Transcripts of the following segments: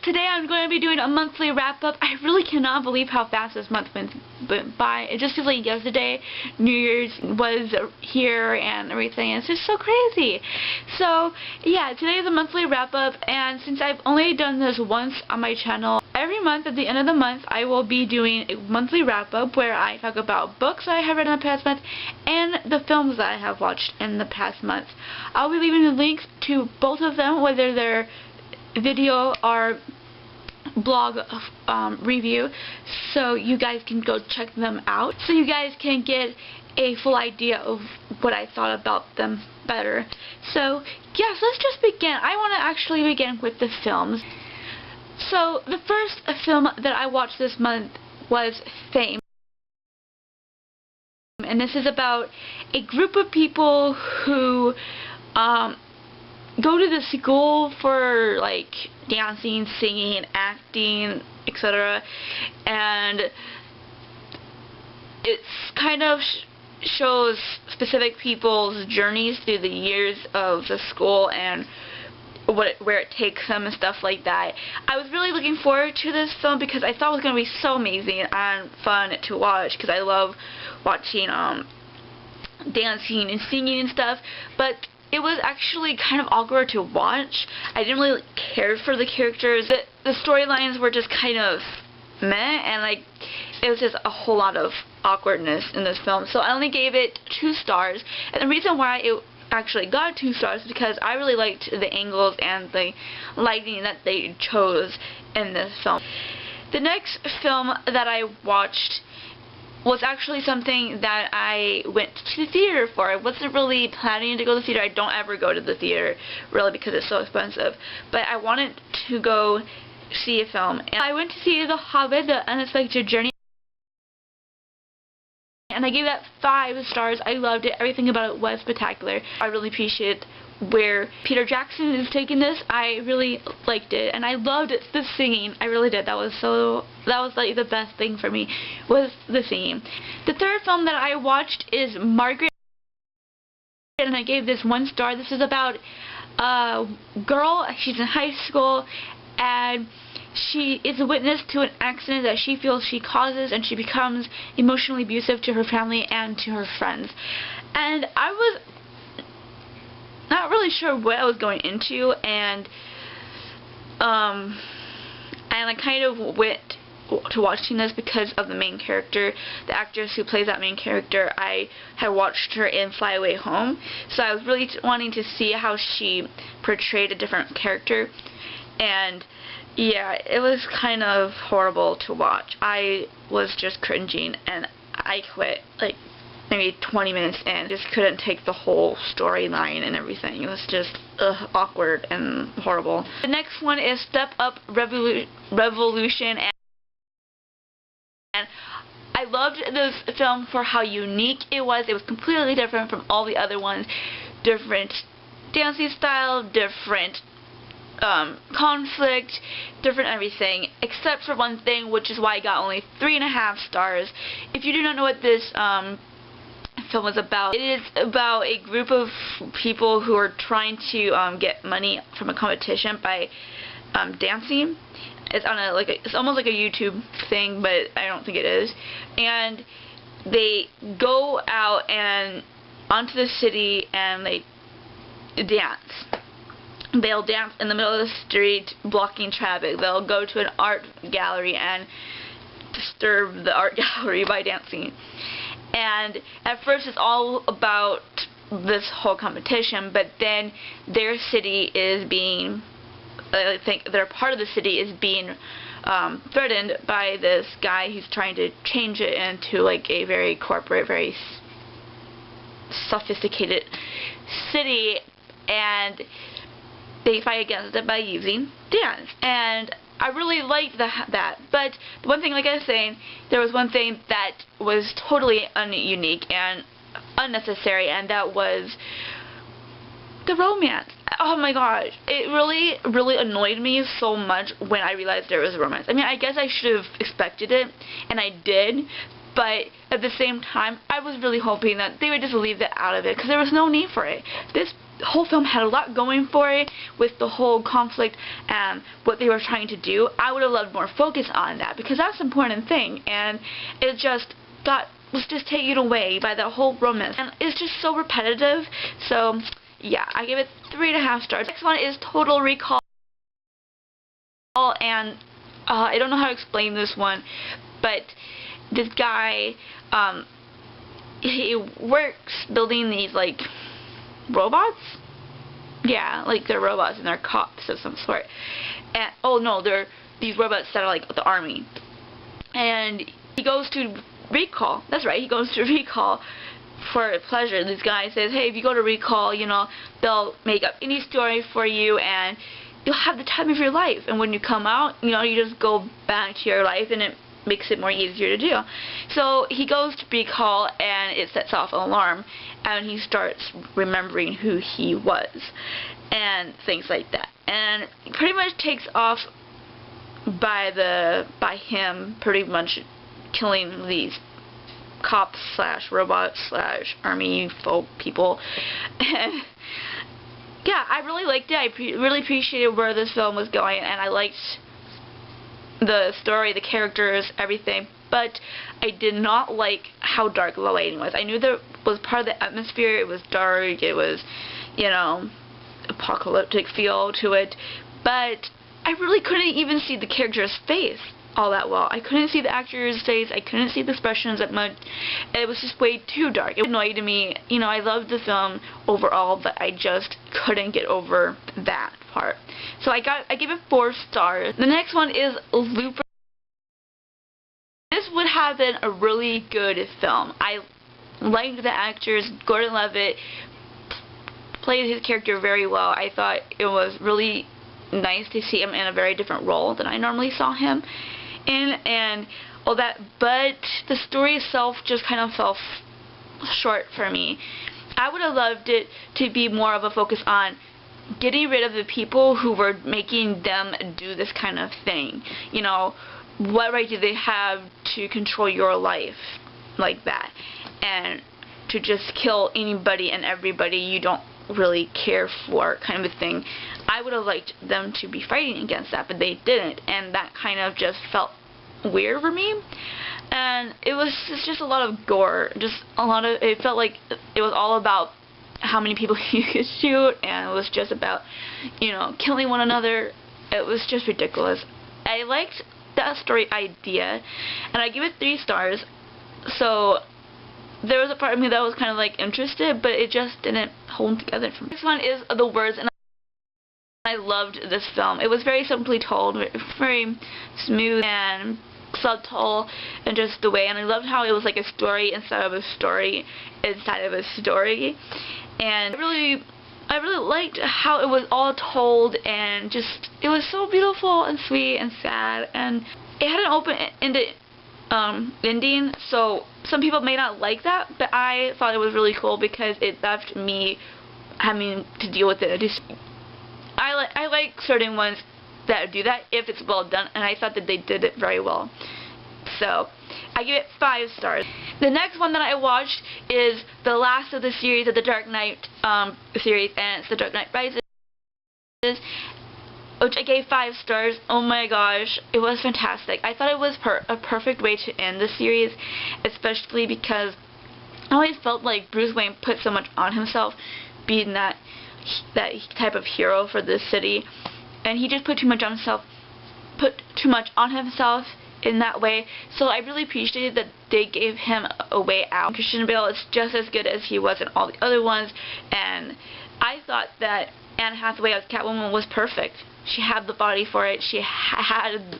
Today I'm going to be doing a monthly wrap-up. I really cannot believe how fast this month went by. It just feels like yesterday New Year's was here and everything. It's just so crazy. So, yeah, today is a monthly wrap-up, and since I've only done this once on my channel, every month at the end of the month I will be doing a monthly wrap-up where I talk about books I have read in the past month and the films that I have watched in the past month. I'll be leaving the links to both of them, whether they're video or blog review, so you guys can go check them out, so you guys can get a full idea of what I thought about them better. So yes, let's just begin. I want to actually begin with the films. So the first film that I watched this month was Fame, and this is about a group of people who go to the school for like dancing, singing, acting, etc. And it's kind of shows specific people's journeys through the years of the school and where it takes them and stuff like that. I was really looking forward to this film because I thought it was going to be so amazing and fun to watch, because I love watching dancing and singing and stuff, but it was actually kind of awkward to watch. I didn't really care for the characters. The storylines were just kind of meh, and like it was just a whole lot of awkwardness in this film. So I only gave it 2 stars, and the reason why it actually got 2 stars is because I really liked the angles and the lighting that they chose in this film. The next film that I watched was actually something that I went to the theater for. I wasn't really planning to go to the theater. I don't ever go to the theater, really, because it's so expensive. But I wanted to go see a film. And I went to see The Hobbit, The Unexpected Journey, and I gave that 5 stars. I loved it. Everything about it was spectacular. I really appreciate where Peter Jackson is taking this. I really liked it, and I loved the singing. I really did. That was like the best thing for me, was the singing. The third film that I watched is Margaret, and I gave this 1 star. This is about a girl. She's in high school, and she is a witness to an accident that she feels she causes, and she becomes emotionally abusive to her family and to her friends. And I was not really sure what I was going into, and I kind of went to watching this because of the main character, the actress who plays that main character. I had watched her in Fly Away Home, so I was really wanting to see how she portrayed a different character, and yeah, it was kind of horrible to watch. I was just cringing, and I quit like maybe 20 minutes in. Just couldn't take the whole storyline and everything. It was just awkward and horrible. The next one is Step Up Revolution, and I loved this film for how unique it was. It was completely different from all the other ones. Different dancing style, different conflict, different everything, except for one thing, which is why I got only 3.5 stars. If you do not know what this film is about, it is about a group of people who are trying to get money from a competition by dancing. It's on it's almost like a YouTube thing, but I don't think it is. And they go out and onto the city and they dance. They'll dance in the middle of the street, blocking traffic. They'll go to an art gallery and disturb the art gallery by dancing. And at first it's all about this whole competition, but then their city is being, I think their part of the city is being threatened by this guy who's trying to change it into like a very corporate, very sophisticated city, and they fight against it by using dance. And I really liked that. But the one thing, like I was saying, there was one thing that was totally unique and unnecessary, and that was the romance. Oh my gosh, it really annoyed me so much when I realized there was a romance. I mean, I guess I should have expected it, and I did, but at the same time, I was really hoping that they would just leave that out of it, because there was no need for it. This whole film had a lot going for it with the whole conflict and what they were trying to do. I would have loved more focus on that, because that's an important thing, and it just was just taken away by the whole romance, and it's just so repetitive. So yeah, I give it 3.5 stars. Next one is Total Recall, and I don't know how to explain this one, but this guy, he works building these, like, robots? Yeah, like they're robots and they're cops of some sort. And, oh no, they're these robots that are like the army. And he goes to recall. That's right, he goes to recall for pleasure. This guy says, hey, if you go to recall, you know, they'll make up any story for you and you'll have the time of your life. And when you come out, you know, you just go back to your life, and it makes it more easier to do. So he goes to recall, and it sets off an alarm, and he starts remembering who he was and things like that. And it pretty much takes off by him pretty much killing these cops slash robots slash army folk people. And yeah, I really liked it. I really appreciated where this film was going, and I liked the story, the characters, everything, but I did not like how dark the lighting was. I knew that was part of the atmosphere. It was dark, it was, you know, apocalyptic feel to it, but I really couldn't even see the character's face all that well. I couldn't see the actor's face, I couldn't see the expressions that much. It was just way too dark. It annoyed me. You know, I loved the film overall, but I just couldn't get over that part. So I gave it 4 stars. The next one is Looper. This would have been a really good film. I liked the actors. Gordon Levitt played his character very well. I thought it was really nice to see him in a very different role than I normally saw him in, and all that, but the story itself just kind of fell short for me. I would have loved it to be more of a focus on getting rid of the people who were making them do this kind of thing. You know, what right do they have to control your life like that, and to just kill anybody and everybody you don't really care for, kind of a thing. I would have liked them to be fighting against that, but they didn't, and that kind of just felt weird for me. And it's just a lot of gore, it felt like it was all about how many people you could shoot, and it was just about, you know, killing one another. It was just ridiculous. I liked that story idea, and I give it 3 stars. So there was a part of me that was kind of like interested, but it just didn't hold together for me. This one is The Words, and I loved this film. It was very simply told, very smooth and subtle, and just the way, and I loved how it was like a story inside of a story inside of a story, and I really liked how it was all told, and just, it was so beautiful and sweet and sad, and it had an open-ended ending, so some people may not like that, but I thought it was really cool because it left me having to deal with it. I like certain ones that do that if it's well done, and I thought that they did it very well. So I give it 5 stars. The next one that I watched is the last of the series of the Dark Knight series, and it's The Dark Knight Rises, which I gave 5 stars. Oh my gosh, it was fantastic. I thought it was a perfect way to end the series, especially because I always felt like Bruce Wayne put so much on himself, being that type of hero for this city, and he just put too much on himself in that way. So I really appreciated that they gave him a way out. Christian Bale is just as good as he was in all the other ones, and I thought that Anne Hathaway as Catwoman was perfect. She had the body for it. She had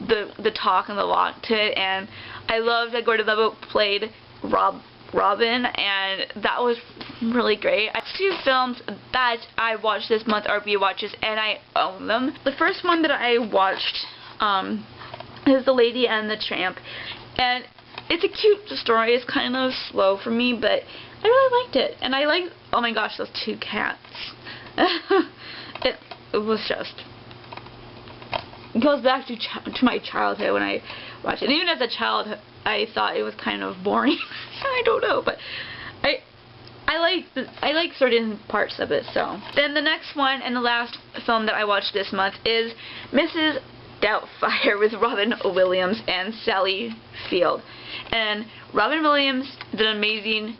the talk and the walk to it, and I loved that Gordon Levitt played Robin, and that was really great. I have 2 films that I watched this month are rewatches, and I own them. The first one that I watched is The Lady and the Tramp, and it's a cute story. It's kind of slow for me, but I really liked it, and I like, oh my gosh, those 2 cats. It was just, it goes back to my childhood when I watched it. And even as a child, I thought it was kind of boring. I don't know, but I like certain parts of it. So then the next one and the last film that I watched this month is Mrs. Doubtfire with Robin Williams and Sally Field. And Robin Williams is an amazing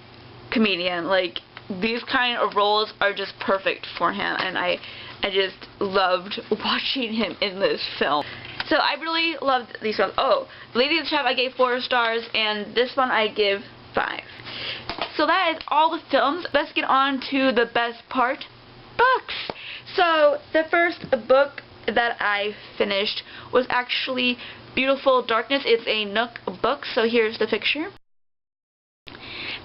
comedian. Like, these kind of roles are just perfect for him, and I just loved watching him in this film. So I really loved these films. Oh, Lady of the Tramp I gave 4 stars, and this one I give 5. So that is all the films. Let's get on to the best part, books. So the first book that I finished was actually Beautiful Darkness. It's a Nook book, so here's the picture.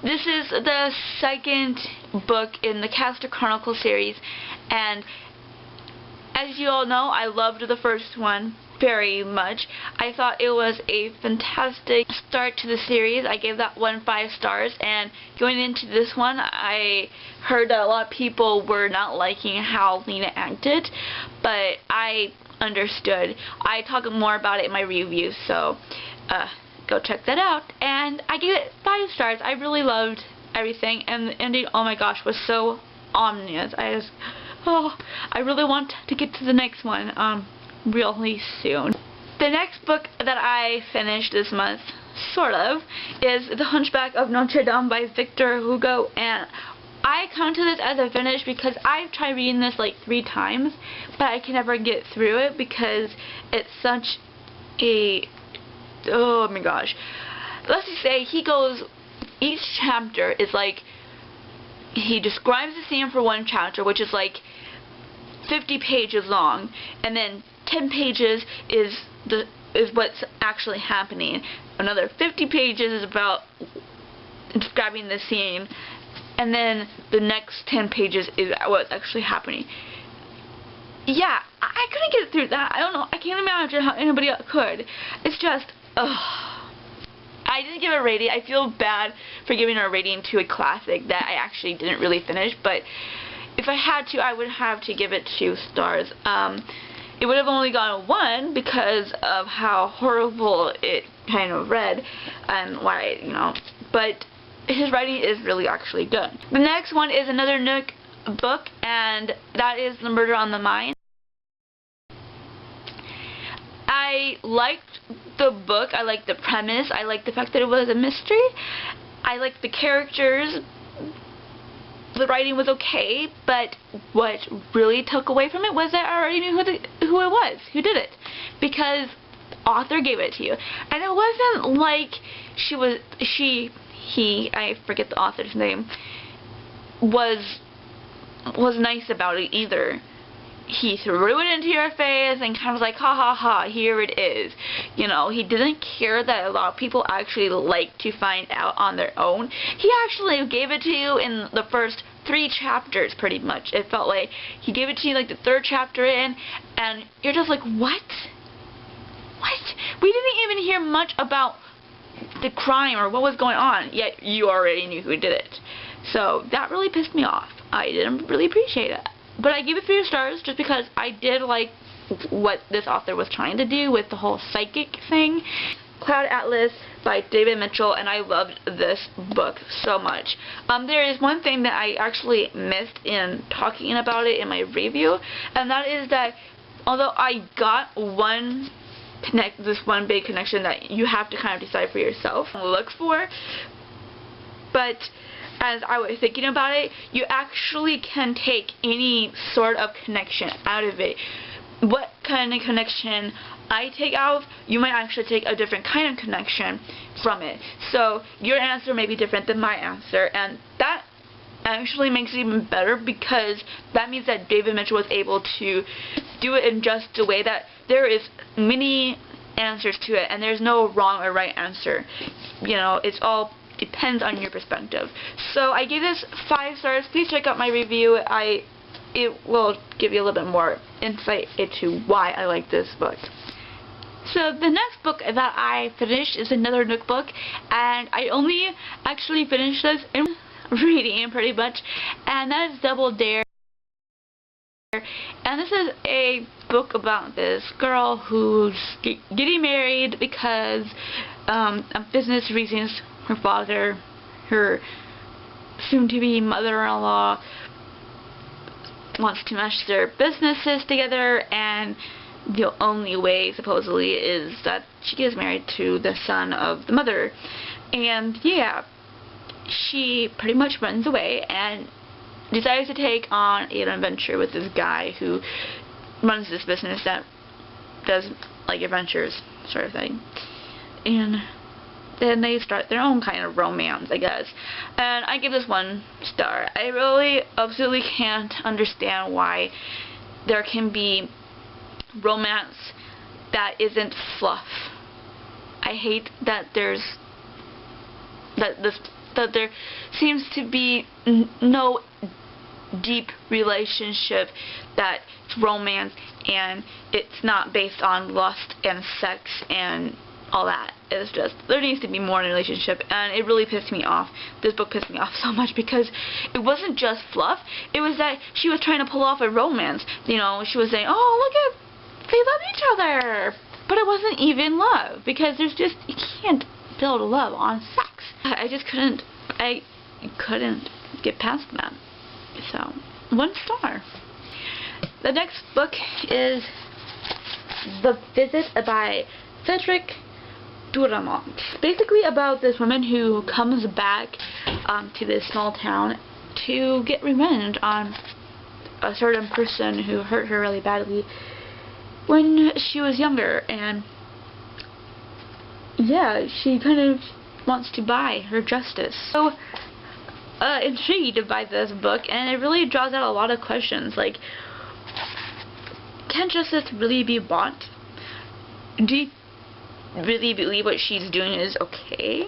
This is the second book in the Castor Chronicles series, and as you all know, I loved the first one very much. I thought it was a fantastic start to the series. I gave that one 5 stars, and going into this one, I heard that a lot of people were not liking how Lena acted, but I understood. I talk more about it in my review, so go check that out. And I gave it 5 stars. I really loved everything, and the ending, oh my gosh, was so ominous. I really want to get to the next one really soon. The next book that I finished this month, sort of, is The Hunchback of Notre Dame by Victor Hugo, and I counted this as a finish because I've tried reading this like 3 times, but I can never get through it because it's such a, oh my gosh. Let's just say each chapter is like, he describes the scene for one chapter, which is like 50 pages long, and then 10 pages is what's actually happening. Another 50 pages is about describing the scene, and then the next 10 pages is what's actually happening. Yeah, I couldn't get through that. I don't know. I can't imagine how anybody else could. It's just, ugh. I didn't give it a rating. I feel bad for giving a rating to a classic that I actually didn't really finish, but if I had to, I would have to give it 2 stars. It would have only gone 1 because of how horrible it kind of read and why, you know, but his writing is really actually good. The next one is another Nook book, and that is The Murder on the Mind. I liked the book. I liked the premise. I liked the fact that it was a mystery. I liked the characters. The writing was okay, but what really took away from it was that I already knew who it was, who did it, because the author gave it to you. And it wasn't like I forget the author's name, was nice about it either. He threw it into your face and kind of was like, ha ha ha, here it is. You know, he didn't care that a lot of people actually like to find out on their own. He actually gave it to you in the first 3 chapters, pretty much. It felt like he gave it to you like the 3rd chapter in, and you're just like, what? What? We didn't even hear much about the crime or what was going on, yet you already knew who did it. So that really pissed me off. I didn't really appreciate it. But I gave it 3 stars just because I did like what this author was trying to do with the whole psychic thing. Cloud Atlas by David Mitchell, and I loved this book so much. There is one thing that I actually missed in talking about it in my review, and that is that although I got this one big connection that you have to kind of decide for yourself and look for, but as I was thinking about it, you actually can take any sort of connection out of it. What kind of connection I take out, you might actually take a different kind of connection from it. So your answer may be different than my answer, and that actually makes it even better because that means that David Mitchell was able to do it in just a way that there is many answers to it, and there's no wrong or right answer. You know, it's all depends on your perspective. So I gave this 5 stars. Please check out my review. It will give you a little bit more insight into why I like this book. So the next book that I finished is another Nook book, and I only actually finished this in reading pretty much, and that is Double Dare. And this is a book about this girl who's getting married because of business reasons. Her father, her soon-to-be mother-in-law wants to mesh their businesses together, and the only way, supposedly, is that she gets married to the son of the mother. And yeah, she pretty much runs away and decides to take on an adventure with this guy who runs this business that does like adventures sort of thing. And then they start their own kind of romance, I guess. And I give this 1 star. I really absolutely can't understand why there can be romance that isn't fluff. I hate that there seems to be no deep relationship that's romance, and it's not based on lust and sex and all that. It's just, there needs to be more in a relationship, and it really pissed me off. This book pissed me off so much because it wasn't just fluff. It was that she was trying to pull off a romance. You know, she was saying, oh, look at, they love each other. But it wasn't even love, because there's just, you can't build love on sex. I just couldn't get past that. So, 1 star. The next book is The Visit by Cedric Durmont. Basically about this woman who comes back to this small town to get revenge on a certain person who hurt her really badly when she was younger, and yeah, she kind of wants to buy her justice. So intrigued by this book, and it really draws out a lot of questions, like, can justice really be bought? Do you really believe what she's doing is okay?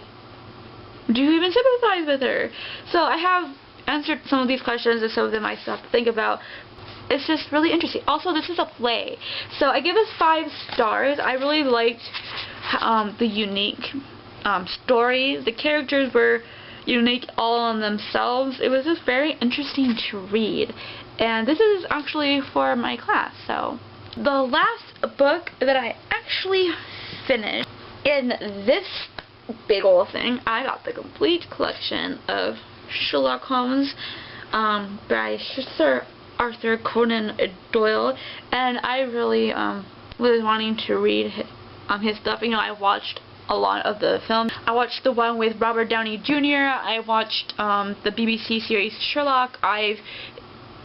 Do you even sympathize with her? So I have answered some of these questions, and some of them I still have to think about. It's just really interesting. Also, this is a play, so I give this 5 stars. I really liked the unique story. The characters were unique all on themselves. It was just very interesting to read, and this is actually for my class. So the last book that I actually finished in this big old thing, I got the complete collection of Sherlock Holmes by Sir Arthur Conan Doyle, and I really was wanting to read his stuff. You know, I watched a lot of the films. I watched the one with Robert Downey Jr. I watched the BBC series Sherlock. I've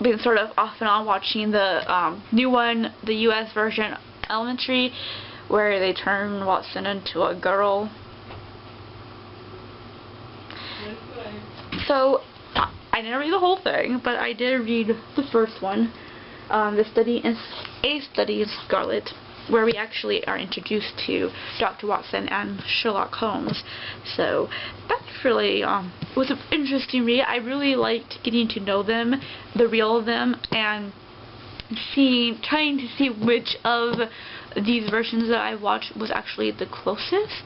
been sort of off and on watching the new one, the US version, Elementary, where they turn Watson into a girl. So I didn't read the whole thing, but I did read the first one, A Study in Scarlet, where we actually are introduced to Dr. Watson and Sherlock Holmes. So that's really was an interesting read. I really liked getting to know them, the real them, and trying to see which of these versions that I watched was actually the closest.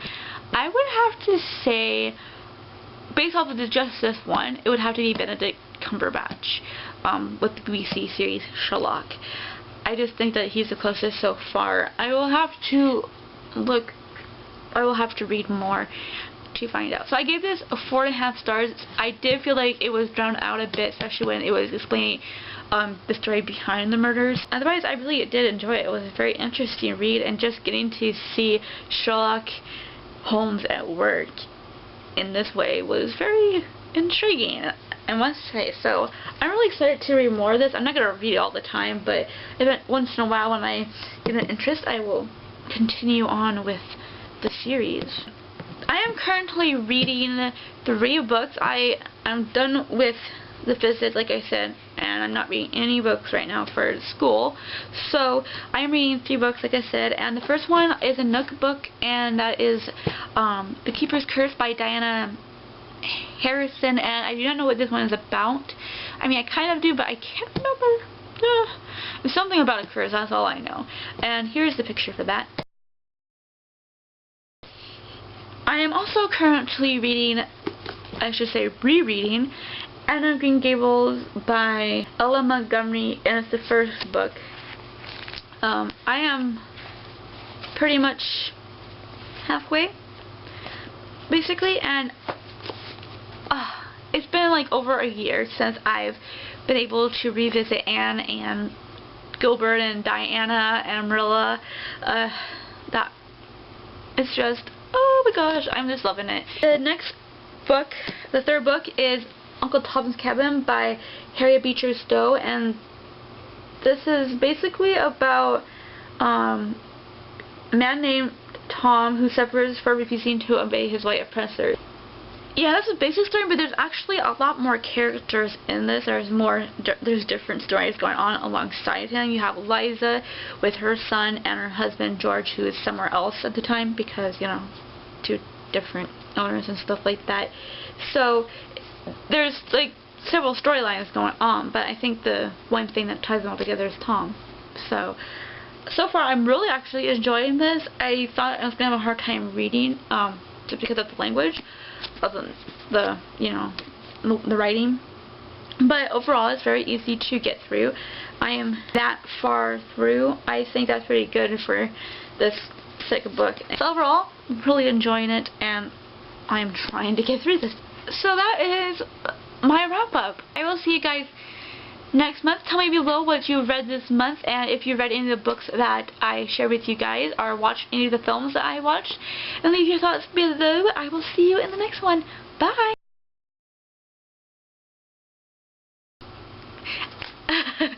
I would have to say, based off of the Justice one, it would have to be Benedict Cumberbatch with the BBC series Sherlock. I just think that he's the closest so far. I will have to read more to find out. So I gave this a 4.5 stars. I did feel like it was drowned out a bit, especially when it was explaining the story behind the murders. Otherwise, I really did enjoy it. It was a very interesting read, and just getting to see Sherlock Holmes at work in this way was very intriguing, I must say. So I'm really excited to read more of this. I'm not going to read it all the time, but once in a while when I get an interest, I will continue on with the series. I am currently reading 3 books. I am done with The Visit, like I said, and I'm not reading any books right now for school. So I am reading 3 books, like I said, and the first one is a Nook book, and that is The Keeper's Curse by Diana Harrison, and I do not know what this one is about. I mean, I kind of do, but I can't remember. It's something about a curse, that's all I know. And here's the picture for that. I am also currently reading, I should say rereading, Anne of Green Gables by Ella Montgomery, and it's the first book. I am pretty much halfway, basically, and it's been like over a year since I've been able to revisit Anne and Gilbert and Diana and Marilla. That it's just, oh my gosh, I'm just loving it. The next book, the third book, is Uncle Tom's Cabin by Harriet Beecher Stowe, and this is basically about a man named Tom who suffers for refusing to obey his white oppressor. Yeah, that's a basic story, but there's actually a lot more characters in this. There's different stories going on alongside him. You have Liza with her son and her husband George, who is somewhere else at the time because, you know, two different owners and stuff like that. So there's like several storylines going on, but I think the one thing that ties them all together is Tom. So far I'm really actually enjoying this. I thought I was going to have a hard time reading just because of the language, of the writing. But overall, it's very easy to get through. I am that far through. I think that's pretty good for this second book. So overall, I'm really enjoying it, and I'm trying to get through this. So that is my wrap-up. I will see you guys next month. Tell me below what you read this month, and if you read any of the books that I shared with you guys, or watched any of the films that I watched, and leave your thoughts below. I will see you in the next one. Bye!